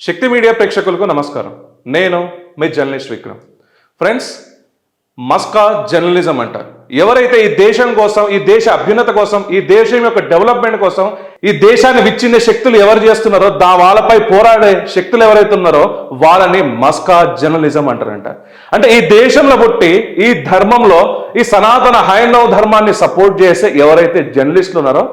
శక్తి media ప్రేక్షకులకు నమస్కారం. నేను మీ జర్నలిస్ట్ విక్రమ్. ఫ్రెండ్స్, మస్కా జర్నలిజం అంటారు. ఎవరైతే ఈ దేశం కోసం, ఈ దేశ అభ్యున్నత కోసం, ఈ దేశం యొక్క డెవలప్మెంట్ కోసం, ఈ దేశాన్ని విచ్ఛిన్నే శక్తులు ఎవరు చేస్తున్నారో వాళ్ళపై పోరాడే శక్తులు ఎవరైతే ఉన్నారో వాళ్ళని మస్కా జర్నలిజం అంటారంట. అంటే ఈ దేశంలో పుట్టి ఈ ధర్మంలో ఈ సనాతన హైందవ ధర్మాన్ని సపోర్ట్ చేసే ఎవరైతే జర్నలిస్టులు ఉన్నారో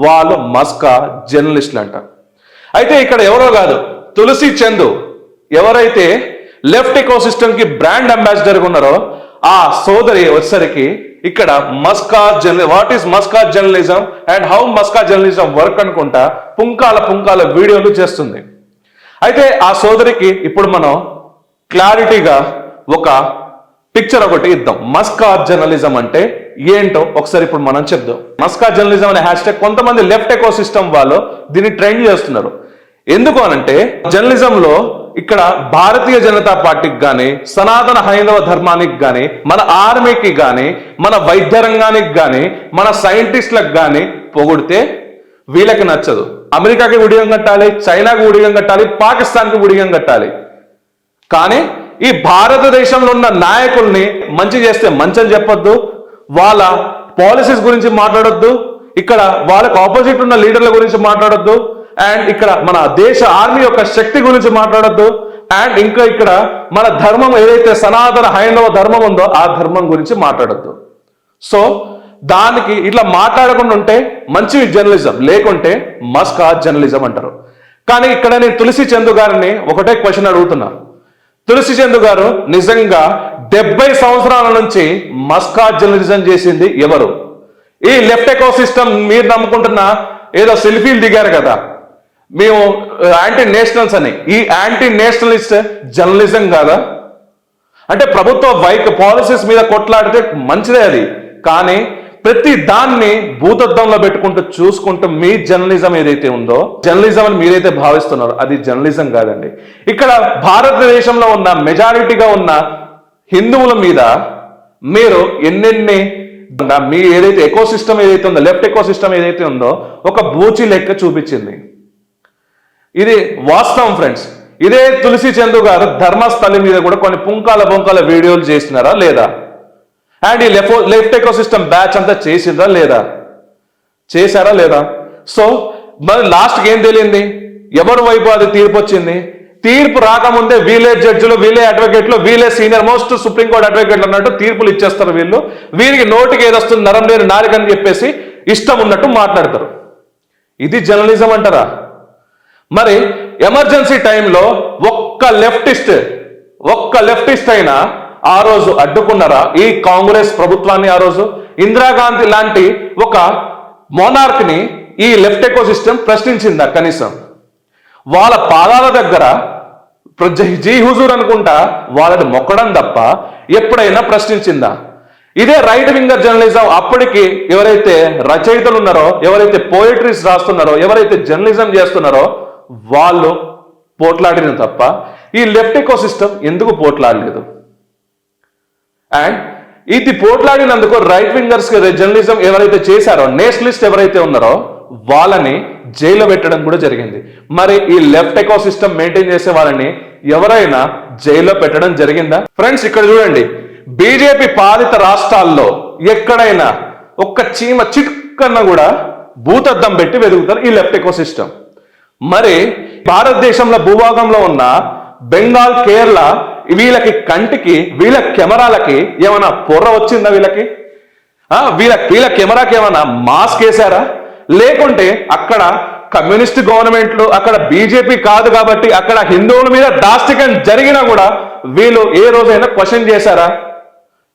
వాళ్ళు మస్కా జర్నలిస్టులు అంటారు. అయితే ఇక్కడ ఎవరో కాదు, తులసి చందు ఎవరైతే లెఫ్ట్ ఎకోసిస్టమ్ కి బ్రాండ్ అంబాసిడర్ ఉన్నారో ఆ సోదరి వచ్చేసరికి ఇక్కడ what is maska journalism and how maska journalism work అనుకుంటా పుంకాల వీడియోలు చేస్తుంది. అయితే ఆ సోదరికి ఇప్పుడు మనం క్లారిటీగా ఒక పిక్చర్ ఒకటి ఇద్దాం. మస్కా జర్నలిజం అంటే ఏంటో ఒకసారి ఇప్పుడు మనం చెప్దాం. మస్కా జర్నలిజం అనే హ్యాష్ ట్యాగ్ కొంతమంది లెఫ్ట్ ఎకోసిస్టమ్ వాళ్ళు దీన్ని ట్రెండ్ చేస్తున్నారు. ఎందుకు అనంటే జర్నలిజంలో ఇక్కడ భారతీయ జనతా పార్టీకి కానీ, సనాతన హైందవ ధర్మానికి కానీ, మన ఆర్మీకి కానీ, మన వైద్య రంగానికి కానీ, మన సైంటిస్టులకు కానీ పొగిడితే వీళ్ళకి నచ్చదు. అమెరికాకి ఉడిగం కట్టాలి, చైనాకి ఉడిగం కట్టాలి, పాకిస్తాన్కి ఉడిగం కట్టాలి. కానీ ఈ భారతదేశంలో ఉన్న నాయకుల్ని మంచి చేస్తే మంచని చెప్పొద్దు, వాళ్ళ పాలసీస్ గురించి మాట్లాడొద్దు, ఇక్కడ వాళ్ళకు ఆపోజిట్ ఉన్న లీడర్ల గురించి మాట్లాడొద్దు, అండ్ ఇక్కడ మన దేశ ఆర్మీ యొక్క శక్తి గురించి మాట్లాడొద్దు, అండ్ ఇంకా ఇక్కడ మన ధర్మం ఏదైతే సనాతన హైందవ ధర్మం ఉందో ఆ ధర్మం గురించి మాట్లాడొద్దు. సో దానికి ఇట్లా మాట్లాడకుండా ఉంటే మంచి జర్నలిజం, లేకుంటే మస్కా జర్నలిజం అంటారు. కానీ ఇక్కడ నేను తులసి చందు గారిని ఒకటే క్వశ్చన్ అడుగుతున్నా. తులసి చందు గారు నిజంగా 70 సంవత్సరాల నుంచి మస్కా జర్నలిజం చేసింది ఎవరు? ఈ లెఫ్ట్ ఎకోసిస్టమ్ మీరు నమ్ముకుంటున్న ఏదో సెల్ఫీలు దిగారు కదా మేము యాంటీ నేషనల్స్ అని, ఈ యాంటీ నేషనలిస్ట్ జర్నలిజం కాదా? అంటే ప్రభుత్వ పాలసీస్ మీద కొట్లాడితే మంచిదే అది, కానీ ప్రతి దాన్ని భూతద్దంలో పెట్టుకుంటూ చూసుకుంటూ మీ జర్నలిజం ఏదైతే ఉందో, జర్నలిజం అని మీరైతే భావిస్తున్నారో అది జర్నలిజం కాదండి. ఇక్కడ భారతదేశంలో ఉన్న మెజారిటీగా ఉన్న హిందువుల మీద మీరు ఎన్నెన్ని మీ ఏదైతే ఎకోసిస్టమ్ ఏదైతే ఉందో, లెఫ్ట్ ఎకోసిస్టమ్ ఏదైతే ఉందో ఒక బూచి లెక్క చూపించింది. ఇది వాస్తవం ఫ్రెండ్స్. ఇదే తులసి చందు గారు ధర్మస్థలి మీద కూడా కొన్ని పుంకాల వీడియోలు చేసినారా లేదా? అండ్ ఈ లెఫ్ట్ ఎకోసిస్టమ్ బ్యాచ్ అంతా చేసిందా లేదా? చేశారా లేదా? సో మరి లాస్ట్కి ఏం తెలియంది? ఎవరి వైపు అది తీర్పు వచ్చింది? తీర్పు రాకముందే వీళ్ళే జడ్జిలు, వీళ్ళే అడ్వకేట్లు, వీళ్ళే సీనియర్ మోస్ట్ సుప్రీంకోర్టు అడ్వకేట్లు అన్నట్టు తీర్పులు ఇచ్చేస్తారు. వీరికి నోటికి ఏదొస్తుంది నరం లేని నాలుకని చెప్పేసి ఇష్టం ఉన్నట్టు మాట్లాడతారు. ఇది జర్నలిజం అంటారా? మరి ఎమర్జెన్సీ టైంలో ఒక్క లెఫ్టిస్ట్ అయినా ఆ రోజు అడ్డుకున్నారా ఈ కాంగ్రెస్ ప్రభుత్వాన్ని? ఆ రోజు ఇందిరాగాంధీ లాంటి ఒక మోనార్క్ని ఈ లెఫ్ట్ ఎకోసిస్టమ్ ప్రశ్నించిందా? కనీసం వాళ్ళ పాదాల దగ్గర జీ హుజూర్ అనుకుంటా వాళ్ళని మొక్కడం తప్ప ఎప్పుడైనా ప్రశ్నించిందా? ఇదే రైట్ వింగర్ జర్నలిజం. అప్పటికి ఎవరైతే రచయితలు ఉన్నారో, ఎవరైతే పోయిటరీస్ రాస్తున్నారో, ఎవరైతే జర్నలిజం చేస్తున్నారో వాళ్ళు పోట్లాడిన తప్ప ఈ లెఫ్ట్ ఎకోసిస్టమ్ ఎందుకు పోట్లాడలేదు? అండ్ ఇది పోట్లాడినందుకు రైట్ వింగర్స్ జర్నలిజం ఎవరైతే చేశారో, నేషనలిస్ట్ ఎవరైతే ఉన్నారో వాళ్ళని జైల్లో పెట్టడం కూడా జరిగింది. మరి ఈ లెఫ్ట్ ఎకోసిస్టమ్ మెయింటైన్ చేసే వాళ్ళని ఎవరైనా జైల్లో పెట్టడం జరిగిందా? ఫ్రెండ్స్, ఇక్కడ చూడండి, బీజేపీ పాలిత రాష్ట్రాల్లో ఎక్కడైనా ఒక్క చీమ చిట్కన్న కూడా భూతద్దం పెట్టి వెతుకుతారు ఈ లెఫ్ట్ ఎకోసిస్టమ్. మరి భారతదేశంలో భూభాగంలో ఉన్న బెంగాల్, కేరళ వీళ్ళకి కంటికి, వీళ్ళ కెమెరాలకి ఏమైనా పొర్ర వచ్చిందా? వీళ్ళ కెమెరాకి ఏమైనా మాస్క్ వేసారా? లేకుంటే అక్కడ కమ్యూనిస్ట్ గవర్నమెంట్లు, అక్కడ బీజేపీ కాదు కాబట్టి అక్కడ హిందువుల మీద దాష్టికం జరిగినా కూడా వీళ్ళు ఏ రోజైనా క్వశ్చన్ చేశారా?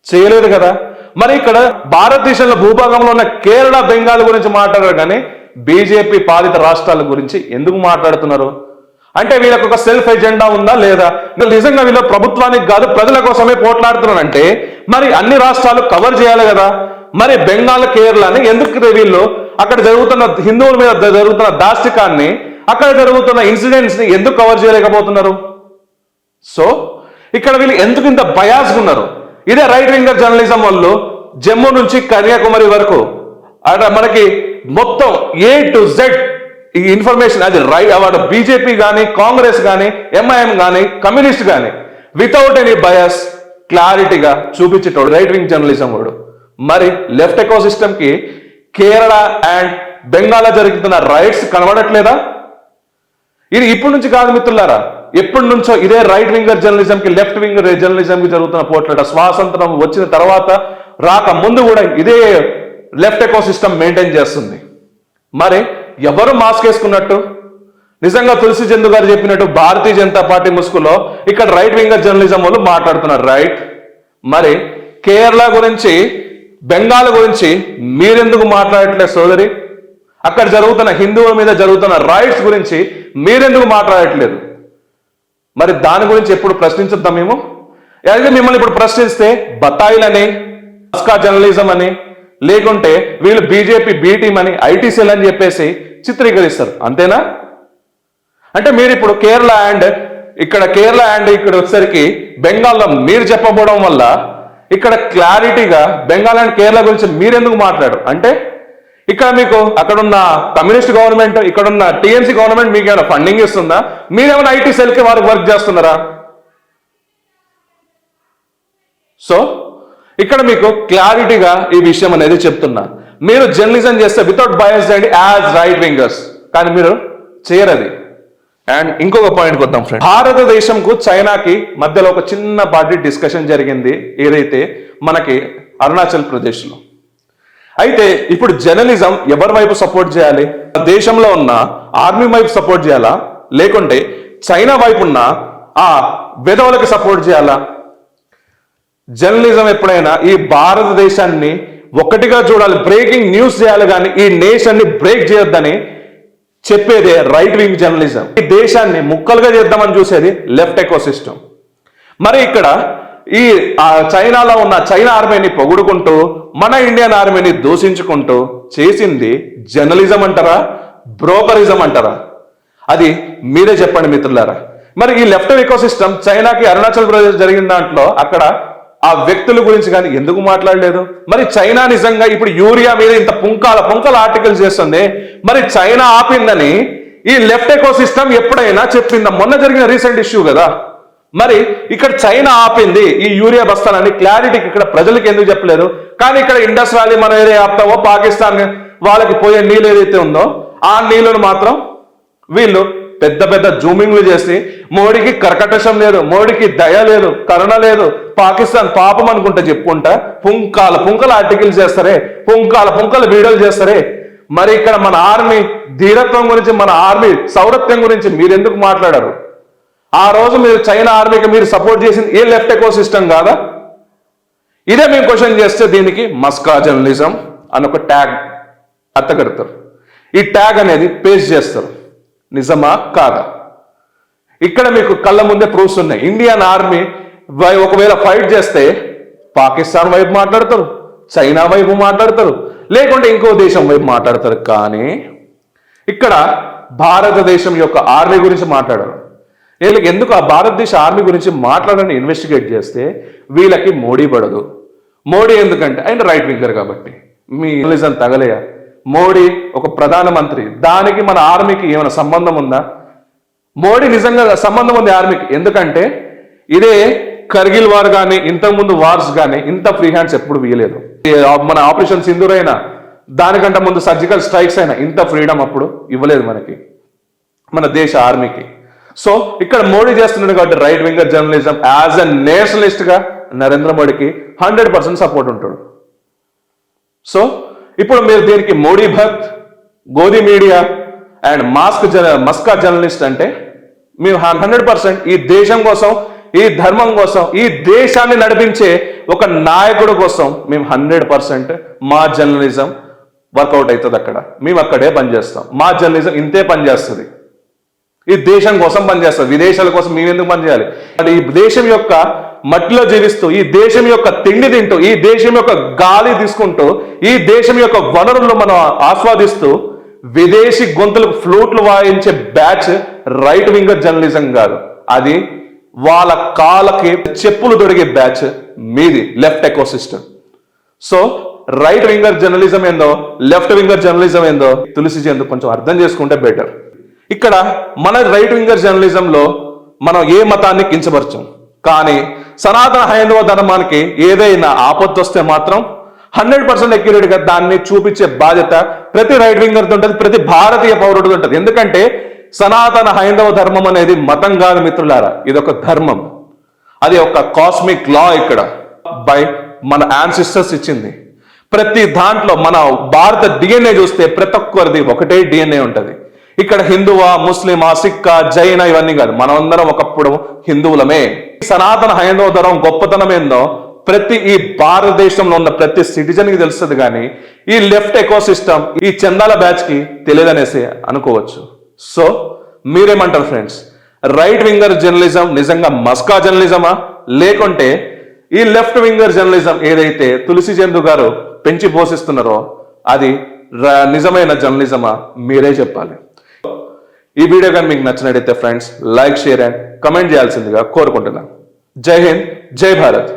చేయలేదు కదా. మరి ఇక్కడ భారతదేశంలో భూభాగంలో ఉన్న కేరళ, బెంగాల్ గురించి మాట్లాడారు, కానీ బీజేపీ పాలిత రాష్ట్రాల గురించి ఎందుకు మాట్లాడుతున్నారు? అంటే వీళ్ళకి ఒక సెల్ఫ్ ఎజెండా ఉందా లేదా? నిజంగా వీళ్ళు ప్రభుత్వానికి కాదు ప్రజల కోసమే పోట్లాడుతున్నారంటే మరి అన్ని రాష్ట్రాలు కవర్ చేయాలి కదా. మరి బెంగాల్, కేరళని ఎందుకు వీళ్ళు అక్కడ జరుగుతున్న హిందువుల మీద జరుగుతున్న దాష్టికాన్ని, అక్కడ జరుగుతున్న ఇన్సిడెంట్స్ ని ఎందుకు కవర్ చేయలేకపోతున్నారు? సో ఇక్కడ వీళ్ళు ఎందుకు ఇంత బయాస్గా ఉన్నారు? ఇదే రైట్ వింగర్ జర్నలిజం వాళ్ళు జమ్మూ నుంచి కన్యాకుమారి వరకు మనకి మొత్తం A to Z ఈ ఇన్ఫర్మేషన్ అది వాడు బీజేపీ కానీ కాంగ్రెస్ కానీ ఎంఐఎం కానీ కమ్యూనిస్ట్ కానీ వితౌట్ ఎనీ బయాస్ క్లారిటీగా చూపించేటోడు రైట్ వింగ్ జర్నలిజం వాడు. మరి లెఫ్ట్ ఎకో సిస్టమ్కి కేరళ అండ్ బెంగాల్లో జరుగుతున్న రైట్స్ కనబడట్లేదా? ఇది ఇప్పటి నుంచి కాదు మిత్రులారా, ఎప్పటి నుంచో ఇదే రైట్ వింగర్ జర్నలిజంకి లెఫ్ట్ వింగర్ జర్నలిజంకి జరుగుతున్న పోట్లాట. స్వాతంత్రం వచ్చిన తర్వాత రాక ముందు కూడా ఇదే లెఫ్ట్ ఎకో సిస్టమ్ మెయింటైన్ చేస్తుంది. మరి ఎవరు మాస్క్ వేసుకున్నట్టు? నిజంగా తులసి చందు గారు చెప్పినట్టు భారతీయ జనతా పార్టీ ముసుగులో ఇక్కడ రైట్ వింగర్ జర్నలిజం వాళ్ళు మాట్లాడుతున్నారు, రైట్? మరి కేరళ గురించి బెంగాల్ గురించి మీరెందుకు మాట్లాడట్లేదు సోదరి? అక్కడ జరుగుతున్న హిందువుల మీద జరుగుతున్న రైట్స్ గురించి మీరెందుకు మాట్లాడట్లేదు? మరి దాని గురించి ఎప్పుడు ప్రశ్నించుద్దాం మేము? అయితే మిమ్మల్ని ఇప్పుడు ప్రశ్నిస్తే బతాయిలని, మస్కా జర్నలిజం అని, లేకుంటే వీళ్ళు బీజేపీ బీ టీం అని, ఐటీ సెల్ అని చెప్పేసి చిత్రీకరిస్తారు, అంతేనా? అంటే మీరు ఇప్పుడు కేరళ అండ్ ఇక్కడ వచ్చేసరికి బెంగాల్లో మీరు చెప్పబోవడం వల్ల ఇక్కడ క్లారిటీగా బెంగాల్ అండ్ కేరళ గురించి మీరెందుకు మాట్లాడు? అంటే ఇక్కడ మీకు అక్కడున్న కమ్యూనిస్ట్ గవర్నమెంట్, ఇక్కడున్న టీఎంసీ గవర్నమెంట్ మీకు ఏమైనా ఫండింగ్ ఇస్తుందా? మీరేమైనా ఐటీ సెల్కి వారికి వర్క్ చేస్తున్నారా? సో ఇక్కడ మీకు క్లారిటీగా ఈ విషయం అనేది చెప్తున్నా. మీరు జర్నలిజం చేస్తే without bias and as right wingers, కానీ మీరు చేయరది. అండ్ ఇంకొక పాయింట్కి వద్దాం ఫ్రెండ్. భారతదేశంకు చైనాకి మధ్యలో ఒక చిన్నపాటి డిస్కషన్ జరిగింది ఏదైతే మనకి అరుణాచల్ ప్రదేశ్లో. అయితే ఇప్పుడు జర్నలిజం ఎవరి వైపు సపోర్ట్ చేయాలి? దేశంలో ఉన్న ఆర్మీ వైపు సపోర్ట్ చేయాలా, లేకుంటే చైనా వైపు ఉన్న ఆ వెధవులకి సపోర్ట్ చేయాలా? జర్నలిజం ఎప్పుడైనా ఈ భారతదేశాన్ని ఒకటిగా చూడాలి, బ్రేకింగ్ న్యూస్ చేయాలి, కానీ ఈ నేషన్ని బ్రేక్ చేయొద్దని చెప్పేదే రైట్ వింగ్ జర్నలిజం. ఈ దేశాన్ని ముక్కలుగా చేద్దామని చూసేది లెఫ్ట్ ఎకో సిస్టమ్. మరి ఇక్కడ ఈ చైనాలో ఉన్న చైనా ఆర్మీని పొగుడుకుంటూ మన ఇండియన్ ఆర్మీని దూషించుకుంటూ చేసింది జర్నలిజం అంటారా, బ్రోకరిజం అంటారా? అది మీరే చెప్పండి మిత్రులారా. మరి ఈ లెఫ్ట్ ఎకో సిస్టమ్ చైనాకి అరుణాచల్ ప్రదేశ్ జరిగిన దాంట్లో అక్కడ ఆ వ్యక్తుల గురించి కానీ ఎందుకు మాట్లాడలేదు? మరి చైనా నిజంగా ఇప్పుడు యూరియా మీద ఇంత పుంకాల ఆర్టికల్స్ చేస్తుంది, మరి చైనా ఆపిందని ఈ లెఫ్ట్ ఎకో సిస్టమ్ ఎప్పుడైనా చెప్పిందా? మొన్న జరిగిన రీసెంట్ ఇష్యూ కదా. మరి ఇక్కడ చైనా ఆపింది ఈ యూరియా బస్తాలని క్లారిటీకి ఇక్కడ ప్రజలకు ఎందుకు చెప్పలేదు? కానీ ఇక్కడ ఇండస్ వ్యాలీ మనం ఏదైతే ఆపుతామో పాకిస్తాన్ వాళ్ళకి పోయే నీళ్ళు ఏదైతే ఉందో ఆ నీళ్ళను మాత్రం వీళ్ళు పెద్ద పెద్ద జూమింగ్లు చేసి మోడీకి కర్కటశం లేదు, మోడీకి దయ లేదు, కరుణ లేదు, పాకిస్తాన్ పాపం అనుకుంటా చెప్పుకుంటా పుంకాల ఆర్టికల్స్ చేస్తారే, పుంకాల వీడియోలు చేస్తారే. మరి ఇక్కడ మన ఆర్మీ ధీరత్వం గురించి, మన ఆర్మీ సౌరత్వం గురించి మీరెందుకు మాట్లాడారు? ఆ రోజు మీరు చైనా ఆర్మీకి మీరు సపోర్ట్ చేసింది ఏ లెఫ్ట్ ఎకో సిస్టమ్ కాదా? ఇదే మేము క్వశ్చన్ చేస్తే దీనికి మస్కా జర్నలిజం అని ఒక ట్యాగ్ అత్తగడతారు. ఈ ట్యాగ్ అనేది పేస్ట్ చేస్తారు. నిజమా కాదా? ఇక్కడ మీకు కళ్ళ ముందే ప్రూఫ్స్ ఉన్నాయి. ఇండియన్ ఆర్మీ ఒకవేళ ఫైట్ చేస్తే పాకిస్తాన్ వైపు మాట్లాడతారు, చైనా వైపు మాట్లాడతారు, లేకుంటే ఇంకో దేశం వైపు మాట్లాడతారు. కానీ ఇక్కడ భారతదేశం యొక్క ఆర్మీ గురించి మాట్లాడరు. వీళ్ళకి ఎందుకు ఆ భారతదేశ ఆర్మీ గురించి మాట్లాడని ఇన్వెస్టిగేట్ చేస్తే వీళ్ళకి మోడీ పడదు. మోడీ ఎందుకంటే ఆయన రైట్ వింగర్ కాబట్టి. మీ జర్నలిజం తగలేయా? మోడీ ఒక ప్రధానమంత్రి, దానికి మన ఆర్మీకి ఏమైనా సంబంధం ఉందా? మోడీ నిజంగా సంబంధం ఉంది ఆర్మీకి. ఎందుకంటే ఇదే కర్గిల్ వార్ కానీ ఇంతకుముందు వార్స్ కానీ ఇంత ఫ్రీ హ్యాండ్స్ ఎప్పుడు వీయలేదు. మన ఆపరేషన్ సింధూర్ అయినా దానికంటే ముందు సర్జికల్ స్ట్రైక్స్ అయినా ఇంత ఫ్రీడమ్ అప్పుడు ఇవ్వలేదు మనకి, మన దేశ ఆర్మీకి. సో ఇక్కడ మోడీ చేస్తున్నాడు కాబట్టి right winger journalism as a Nationalist గా నరేంద్ర మోడీకి 100% సపోర్ట్ ఉంటాడు. సో ఇప్పుడు మీరు దీనికి Modi Bakht, గోధి media and maska journalist అంటే మేము 100% ఈ దేశం కోసం, ఈ ధర్మం కోసం, ఈ దేశాన్ని నడిపించే ఒక నాయకుడు కోసం మేము 100% మా జర్నలిజం వర్కౌట్ అవుతుంది. అక్కడ మేము అక్కడే పనిచేస్తాం. మా జర్నలిజం ఇంతే పనిచేస్తుంది. ఈ దేశం కోసం పనిచేస్తుంది. విదేశాల కోసం మేమెందుకు పనిచేయాలి? అది ఈ దేశం యొక్క మట్టిలో జీవిస్తూ, ఈ దేశం యొక్క తిండి తింటూ, ఈ దేశం యొక్క గాలి తీసుకుంటూ, ఈ దేశం యొక్క వనరులను మనం ఆస్వాదిస్తూ విదేశీ గొంతులకు ఫ్లూట్లు వాయించే బ్యాచ్ రైట్ వింగర్ జర్నలిజం కాదు. అది వాళ్ళ కాళ్ళకి చెప్పులు తొడిగే బ్యాచ్ మీది left eco system. So right winger journalism ఏందో, లెఫ్ట్ వింగర్ జర్నలిజం ఏందో తులసి చంద్ కొంచెం అర్థం చేసుకుంటే బెటర్. ఇక్కడ మన రైట్ వింగర్ జర్నలిజంలో మనం ఏ మతాన్ని కించపరచం, కానీ సనాతన హైందవ ధర్మానికి ఏదైనా ఆపత్తు వస్తే మాత్రం 100% అక్యురేట్ గా దాన్ని చూపించే బాధ్యత ప్రతి రైట్ వింగర్ ఉంటుంది, ప్రతి భారతీయ పౌరుడికి ఉంటుంది. ఎందుకంటే సనాతన హైందవ ధర్మం అనేది మతం కాదు మిత్రులారా, ఇది ఒక ధర్మం. అది ఒక కాస్మిక్ లా ఇక్కడ బై మన యాన్సిస్టర్స్ ఇచ్చింది. ప్రతి దాంట్లో మన భారత డిఎన్ఏ చూస్తే ప్రతి ఒక్కరిది ఒకటే డిఎన్ఏ ఉంటుంది. ఇక్కడ హిందువా, ముస్లిమా, సిక్కా, జైన ఇవన్నీ కాదు, మనమందరం ఒకప్పుడు హిందువులమే. సనాతన హైందవ ధర్మం గొప్పతనం ఏందో ప్రతి ఈ భారతదేశంలో ఉన్న ప్రతి సిటిజన్ కి తెలుస్తుంది, కానీ ఈ లెఫ్ట్ ఎకో సిస్టమ్ ఈ చందాల బ్యాచ్ కి తెలియదనేసి అనుకోవచ్చు. సో మీరేమంటారు ఫ్రెండ్స్? రైట్ వింగర్ జర్నలిజం నిజంగా మస్కా జర్నలిజమా, లేకుంటే ఈ లెఫ్ట్ వింగర్ జర్నలిజం ఏదైతే తులసి చంద్ గారు పెంచి పోషిస్తున్నారో అది నిజమైన జర్నలిజమా? మీరే చెప్పాలి. ఈ వీడియో కానీ మీకు నచ్చినట్టయితే friends like, share and comment చేయాల్సిందిగా కోరుకుంటున్నాను. జై హింద్, జై భారత్.